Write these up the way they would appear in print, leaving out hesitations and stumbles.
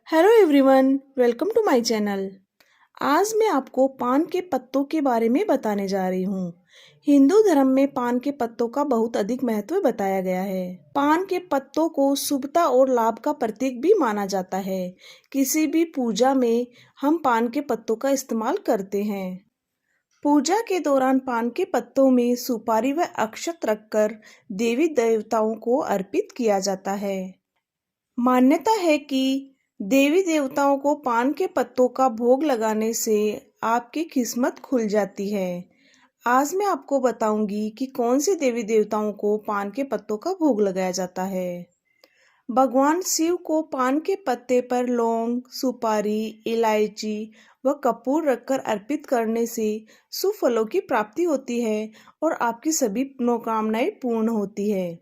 Hello everyone, welcome to my channel. आज मैं आपको पान के पत्तों के बारे में बताने जा रही हूँ। हिंदू धर्म में पान के पत्तों का बहुत अधिक महत्व बताया गया है। पान के पत्तों को शुभता और लाभ का प्रतीक भी माना जाता है। किसी भी पूजा में हम पान के पत्तों का इस्तेमाल करते हैं। पूजा के दौरान पान के पत्तों में सुपारी व अक्षत रखकर देवी देवताओं को अर्पित किया जाता है। मान्यता है कि देवी देवताओं को पान के पत्तों का भोग लगाने से आपकी किस्मत खुल जाती है। आज मैं आपको बताऊंगी कि कौन से देवी देवताओं को पान के पत्तों का भोग लगाया जाता है। भगवान शिव को पान के पत्ते पर लौंग, सुपारी, इलायची व कपूर रखकर अर्पित करने से शुभ फलों की प्राप्ति होती है और आपकी सभी मनोकामनाएं पूर्ण होती है।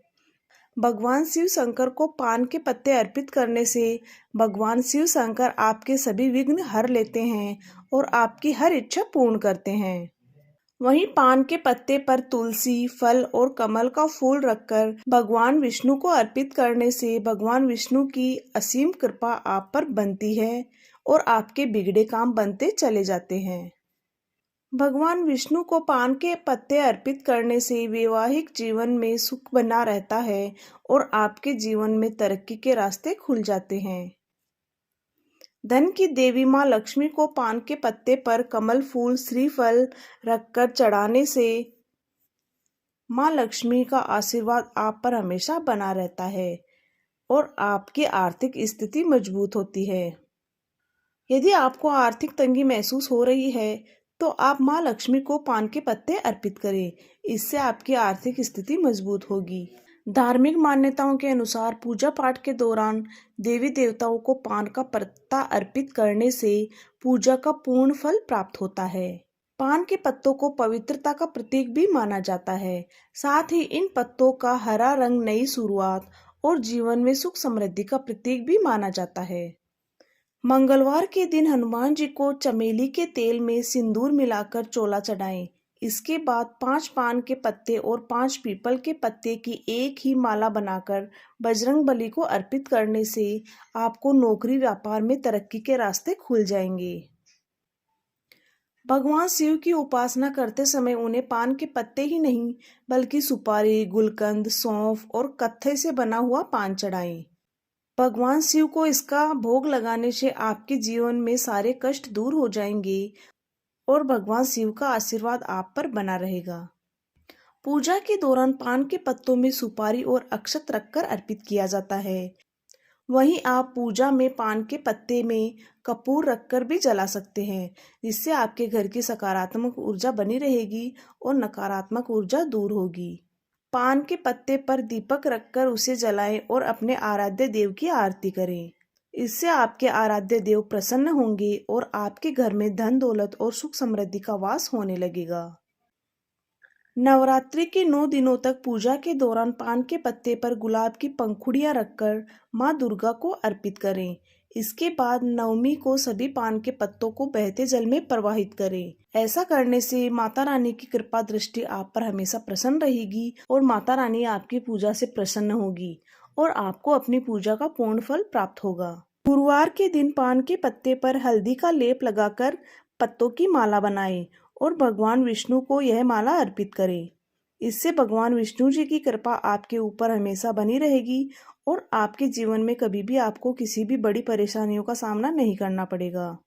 भगवान शिव शंकर को पान के पत्ते अर्पित करने से भगवान शिव शंकर आपके सभी विघ्न हर लेते हैं और आपकी हर इच्छा पूर्ण करते हैं। वहीं पान के पत्ते पर तुलसी, फल और कमल का फूल रखकर भगवान विष्णु को अर्पित करने से भगवान विष्णु की असीम कृपा आप पर बनती है और आपके बिगड़े काम बनते चले जाते हैं। भगवान विष्णु को पान के पत्ते अर्पित करने से वैवाहिक जीवन में सुख बना रहता है और आपके जीवन में तरक्की के रास्ते खुल जाते हैं। धन की देवी माँ लक्ष्मी को पान के पत्ते पर कमल फूल, श्रीफल रखकर चढ़ाने से माँ लक्ष्मी का आशीर्वाद आप पर हमेशा बना रहता है और आपकी आर्थिक स्थिति मजबूत होती है। यदि आपको आर्थिक तंगी महसूस हो रही है तो आप माँ लक्ष्मी को पान के पत्ते अर्पित करें। इससे आपकी आर्थिक स्थिति मजबूत होगी। धार्मिक मान्यताओं के अनुसार पूजा पाठ के दौरान देवी देवताओं को पान का पत्ता अर्पित करने से पूजा का पूर्ण फल प्राप्त होता है। पान के पत्तों को पवित्रता का प्रतीक भी माना जाता है। साथ ही इन पत्तों का हरा रंग नई शुरुआत और जीवन में सुख समृद्धि का प्रतीक भी माना जाता है। मंगलवार के दिन हनुमान जी को चमेली के तेल में सिंदूर मिलाकर चोला चढ़ाएं। इसके बाद 5 पान के पत्ते और 5 पीपल के पत्ते की एक ही माला बनाकर बजरंगबली को अर्पित करने से आपको नौकरी व्यापार में तरक्की के रास्ते खुल जाएंगे। भगवान शिव की उपासना करते समय उन्हें पान के पत्ते ही नहीं बल्कि सुपारी, गुलकंद, सौंफ और कत्थे से बना हुआ पान चढ़ाएं। भगवान शिव को इसका भोग लगाने से आपके जीवन में सारे कष्ट दूर हो जाएंगे और भगवान शिव का आशीर्वाद आप पर बना रहेगा। पूजा के दौरान पान के पत्तों में सुपारी और अक्षत रखकर अर्पित किया जाता है। वहीं आप पूजा में पान के पत्ते में कपूर रखकर भी जला सकते हैं, जिससे आपके घर की सकारात्मक ऊर्जा बनी रहेगी और नकारात्मक ऊर्जा दूर होगी। पान के पत्ते पर दीपक रखकर उसे जलाएं और अपने आराध्य देव की आरती करें। इससे आपके आराध्य देव प्रसन्न होंगे और आपके घर में धन दौलत और सुख समृद्धि का वास होने लगेगा। नवरात्रि के 9 दिनों तक पूजा के दौरान पान के पत्ते पर गुलाब की पंखुड़ियां रखकर माँ दुर्गा को अर्पित करें। इसके बाद नवमी को सभी पान के पत्तों को बहते जल में प्रवाहित करें। ऐसा करने से माता रानी की कृपा दृष्टि आप पर हमेशा प्रसन्न रहेगी और माता रानी आपकी पूजा से प्रसन्न होगी और आपको अपनी पूजा का पूर्ण फल प्राप्त होगा। गुरुवार के दिन पान के पत्ते पर हल्दी का लेप लगाकर पत्तों की माला बनाएं और भगवान विष्णु को यह माला अर्पित करें। इससे भगवान विष्णु जी की कृपा आपके ऊपर हमेशा बनी रहेगी और आपके जीवन में कभी भी आपको किसी भी बड़ी परेशानियों का सामना नहीं करना पड़ेगा।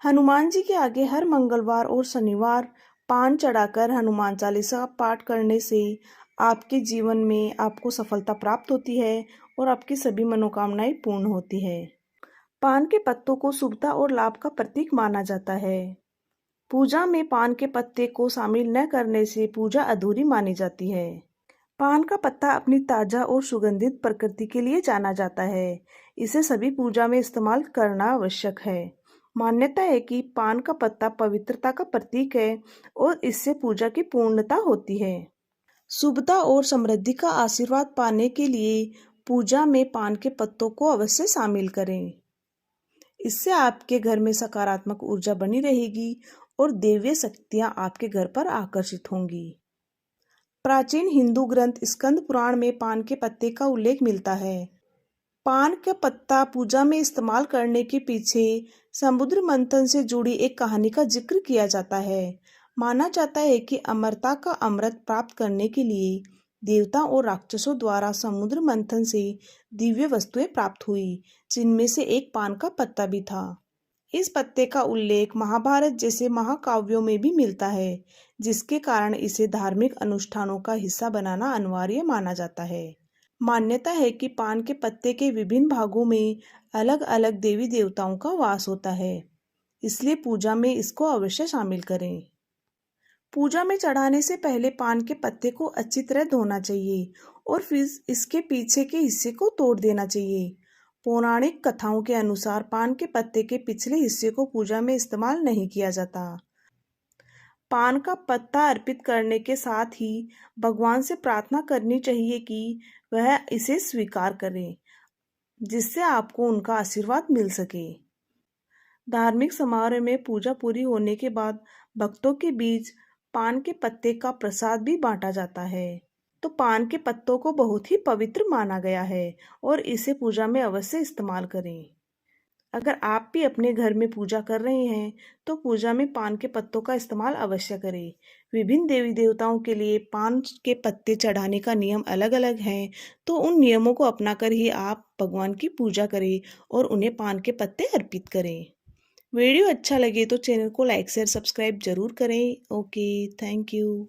हनुमान जी के आगे हर मंगलवार और शनिवार पान चढ़ाकर हनुमान चालीसा पाठ करने से आपके जीवन में आपको सफलता प्राप्त होती है और आपकी सभी मनोकामनाएं पूर्ण होती है। पान के पत्तों को शुभता और लाभ का प्रतीक माना जाता है। पूजा में पान के पत्ते को शामिल न करने से पूजा अधूरी मानी जाती है। पान का पत्ता अपनी ताजा और सुगंधित प्रकृति के लिए जाना जाता है। इसे सभी पूजा में इस्तेमाल करना आवश्यक है। मान्यता है कि पान का पत्ता पवित्रता का प्रतीक है और इससे पूजा की पूर्णता होती है। शुभता और समृद्धि का आशीर्वाद पाने के लिए पूजा में पान के पत्तों को अवश्य शामिल करें। इससे आपके घर में सकारात्मक ऊर्जा बनी रहेगी और दैवीय शक्तियां आपके घर पर आकर्षित होंगी। प्राचीन हिंदू ग्रंथ स्कंद पुराण में पान के पत्ते का उल्लेख मिलता है। पान का पत्ता पूजा में इस्तेमाल करने के पीछे समुद्र मंथन से जुड़ी एक कहानी का जिक्र किया जाता है। माना जाता है कि अमरता का अमृत प्राप्त करने के लिए देवता और राक्षसों द्वारा समुद्र मंथन से दिव्य वस्तुएं प्राप्त हुई, जिनमें से एक पान का पत्ता भी था। इस पत्ते का उल्लेख महाभारत जैसे महाकाव्यों में भी मिलता है, जिसके कारण इसे धार्मिक अनुष्ठानों का हिस्सा बनाना अनिवार्य माना जाता है। मान्यता है कि पान के पत्ते के विभिन्न भागों में अलग अलग देवी देवताओं का वास होता है, इसलिए पूजा में इसको अवश्य शामिल करें। पूजा में चढ़ाने से पहले पान के पत्ते को अच्छी तरह धोना चाहिए और फिर इसके पीछे के हिस्से को तोड़ देना चाहिए। पौराणिक कथाओं के अनुसार पान के पत्ते के पिछले हिस्से को पूजा में इस्तेमाल नहीं किया जाता। पान का पत्ता अर्पित करने के साथ ही भगवान से प्रार्थना करनी चाहिए कि वह इसे स्वीकार करें, जिससे आपको उनका आशीर्वाद मिल सके। धार्मिक समारोह में पूजा पूरी होने के बाद भक्तों के बीच पान के पत्ते का प्रसाद भी बांटा जाता है। तो पान के पत्तों को बहुत ही पवित्र माना गया है और इसे पूजा में अवश्य इस्तेमाल करें। अगर आप भी अपने घर में पूजा कर रहे हैं तो पूजा में पान के पत्तों का इस्तेमाल अवश्य करें। विभिन्न देवी देवताओं के लिए पान के पत्ते चढ़ाने का नियम अलग अलग हैं, तो उन नियमों को अपनाकर ही आप भगवान की पूजा करें और उन्हें पान के पत्ते अर्पित करें। वीडियो अच्छा लगे तो चैनल को लाइक शेयर सब्सक्राइब जरूर करें। Okay, thank you.